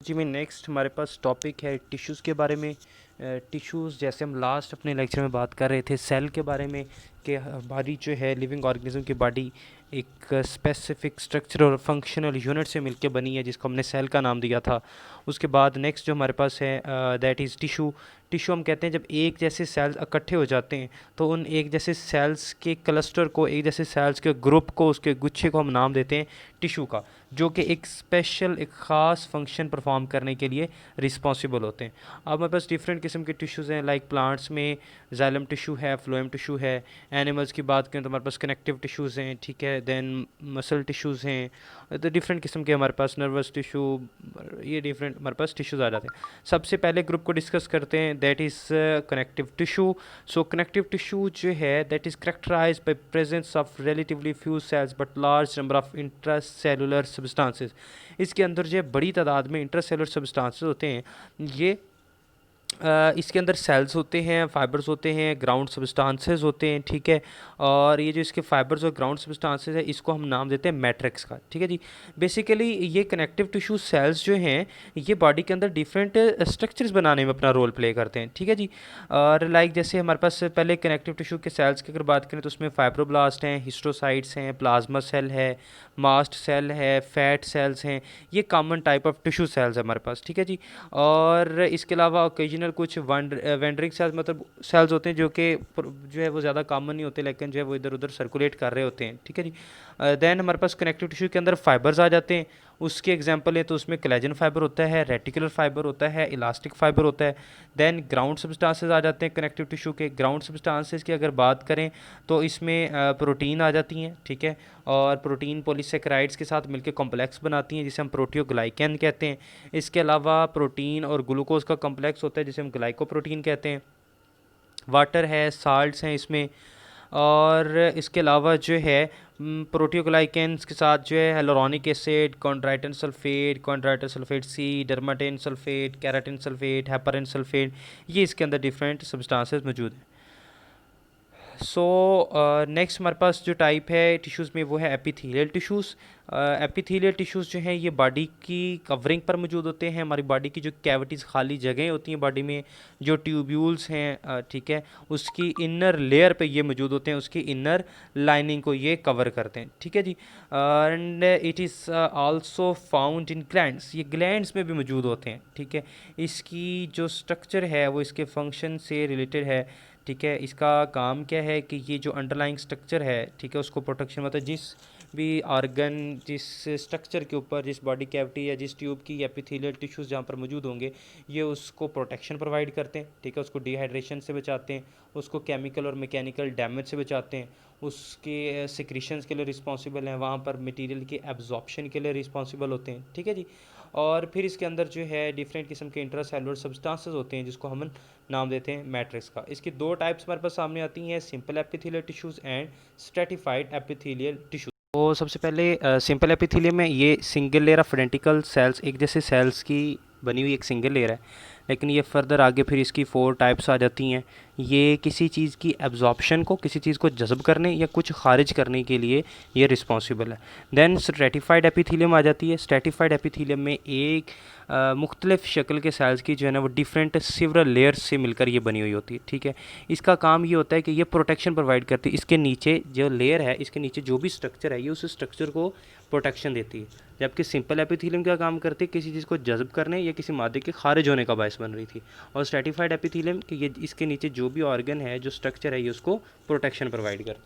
जी में नेक्स्ट हमारे पास टॉपिक है टिश्यूज़ के बारे में। टिश्यूज़ जैसे हम लास्ट अपने लेक्चर में बात कर रहे थे सेल के बारे में कि हमारी जो है लिविंग ऑर्गेनिज्म की बॉडी एक स्पेसिफिक स्ट्रक्चर और फंक्शनल यूनिट से मिलकर बनी है जिसको हमने सेल का नाम दिया था। उसके बाद नेक्स्ट जो हमारे पास है दैट इज़ टिश्यू। टिश्यू हम कहते हैं जब एक जैसे सेल्स इकट्ठे हो जाते हैं तो उन एक जैसे सेल्स के क्लस्टर को, एक जैसे सेल्स के ग्रुप को, उसके गुच्छे को हम नाम देते हैं टिश्यू का, जो कि एक स्पेशल एक ख़ास फंक्शन परफॉर्म करने के लिए रिस्पॉन्सिबल होते हैं। अब हमारे पास डिफरेंट किस्म के टिश्यूज़ हैं, लाइक प्लांट्स में जाइलम टिश्यू है, फ्लोएम टिश्यू है। एनिमल्स की बात करें तो हमारे पास कनेक्टिव टिश्यूज़ हैं, ठीक है, देन मसल टिश्यूज़ हैं, तो डिफरेंट किस्म के हमारे पास नर्वस टिश्यू, ये डिफरेंट हमारे पास टिश्यूज़ आ जाते हैं। सबसे पहले ग्रुप को डिस्कस करते हैं, that is connective tissue. So connective tissue जो है that is characterized by presence of relatively few cells but large number of intracellular substances. इसके अंदर जो है बड़ी तादाद में इंट्रासेलुलर सब्सटेंसेस होते हैं। ये इसके अंदर सेल्स होते हैं, फाइबर्स होते हैं, ग्राउंड सब्सटेंसेस होते हैं, ठीक है। और ये जो इसके फाइबर्स और ग्राउंड सब्सटेंसेस है इसको हम नाम देते हैं मैट्रिक्स का, ठीक है जी। बेसिकली ये कनेक्टिव टिश्यू सेल्स जो हैं ये बॉडी के अंदर डिफरेंट स्ट्रक्चर्स बनाने में अपना रोल प्ले करते हैं, ठीक है जी। और लाइक जैसे हमारे पास पहले कनेक्टिव टिश्यू के सेल्स की अगर बात करें तो उसमें फाइब्रोब्लास्ट हैं, हिस्टोसाइट्स हैं, प्लाज्मा सेल है, मास्ट सेल है, फैट सेल्स हैं। ये common type of tissue cells है हमारे पास, ठीक है जी। और इसके अलावा ओकेजनल कुछ वेंडरिंग सेल्स मतलब सेल्स होते हैं जो कि जो है वो ज़्यादा कॉमन नहीं होते, लेकिन जो है वो इधर उधर सर्कुलेट कर रहे होते हैं, ठीक है जी। देन हमारे पास कनेक्टिव टिश्यू के अंदर फाइबर्स आ जाते हैं। उसके एग्जांपल है तो उसमें कोलेजन फाइबर होता है, रेटिकुलर फाइबर होता है, इलास्टिक फाइबर होता है। देन ग्राउंड सब्सटेंसेस आ जाते हैं कनेक्टिव टिश्यू के। ग्राउंड सब्सटेंसेस की अगर बात करें तो इसमें प्रोटीन आ जाती हैं, ठीक है। और प्रोटीन पॉलीसेकेराइड्स के साथ मिलकर कॉम्प्लेक्स बनाती हैं जिसे हम प्रोटियोग्लाइकन कहते हैं। इसके अलावा प्रोटीन और ग्लूकोज का कॉम्प्लेक्स होता है जिसे हम ग्लाइकोप्रोटीन कहते हैं। वाटर है, साल्ट्स हैं इसमें। और इसके अलावा जो है प्रोटियोग्लाइकेंस के साथ जो है hyaluronic acid, chondroitin sulphate C, dermatan sulphate, keratin sulphate, heparin sulphate, ये इसके अंदर डिफरेंट सब्सटेंसेस मौजूद हैं। सो नेक्स्ट हमारे पास जो टाइप है टिश्यूज़ में वो है एपिथेलियल टिश्यूज़। एपिथेलियल टिश्यूज़ जो हैं ये बॉडी की कवरिंग पर मौजूद होते हैं। हमारी बॉडी की जो कैविटीज़ खाली जगहें होती हैं बॉडी में, जो ट्यूब्यूल्स हैं, ठीक है, उसकी इनर लेयर पे ये मौजूद होते हैं, उसकी इनर लाइनिंग को ये कवर करते हैं, ठीक है जी। And it is also found in glands, ये ग्लैंड्स में भी मौजूद होते हैं, ठीक है। इसकी जो स्ट्रक्चर है वो इसके फंक्शन से रिलेटेड है, ठीक है। इसका काम क्या है कि ये जो अंडरलाइंग स्ट्रक्चर है, ठीक है, उसको प्रोटेक्शन, मतलब जिस भी ऑर्गन, जिस स्ट्रक्चर के ऊपर, जिस बॉडी कैविटी या जिस ट्यूब की एपिथेलियल टिश्यूज़ जहाँ पर मौजूद होंगे ये उसको प्रोटेक्शन प्रोवाइड करते हैं, ठीक है। उसको डिहाइड्रेशन से बचाते हैं, उसको केमिकल और मैकेनिकल डैमेज से बचाते हैं, उसके सिक्रीशंस के लिए रिस्पॉन्सिबल हैं, वहाँ पर मटेरियल के एब्जॉर्प्शन के लिए रिस्पॉन्सिबल होते हैं, ठीक है जी। और फिर इसके अंदर जो है डिफरेंट किस्म के इंट्रासेलुलर सब्सटेंसेस होते हैं जिसको हम नाम देते हैं मैट्रिक्स का। इसकी दो टाइप्स हमारे पास सामने आती हैं, simple epithelial tissues and stratified epithelial tissues. तो सबसे पहले सिंपल एपिथेलियम में ये single layer of identical sales, एक जैसे सेल्स की बनी हुई एक सिंगल लेयर है, लेकिन ये फर्दर आगे फिर इसकी 4 टाइप्स आ जाती हैं। ये किसी चीज़ की एब्जॉर्प्शन को, किसी चीज़ को जज़ब करने या कुछ खारिज करने के लिए ये रिस्पॉन्सिबल है। देन स्ट्रेटिफाइड एपिथेलियम आ जाती है। स्ट्रेटिफाइड एपिथेलियम में एक मुख्तलिफ शक्ल के सेल्स की जो है ना वो डिफरेंट सिवरल लेयर्स से मिलकर ये बनी हुई होती है, ठीक है। इसका काम ये होता है कि ये प्रोटेक्शन प्रोवाइड करती है। इसके नीचे जो लेयर है, इसके नीचे जो भी स्ट्रक्चर है ये उस स्ट्रक्चर को प्रोटेक्शन देती है, जबकि सिंपल एपिथेलियम क्या काम करती है, किसी चीज़ को जज़ब करने या किसी मादे के खारिज होने का बायस बन रही थी। और स्ट्रेटिफाइड एपिथेलियम कि ये इसके नीचे जो भी ऑर्गन है, जो स्ट्रक्चर है, ये उसको प्रोटेक्शन प्रोवाइड करता है।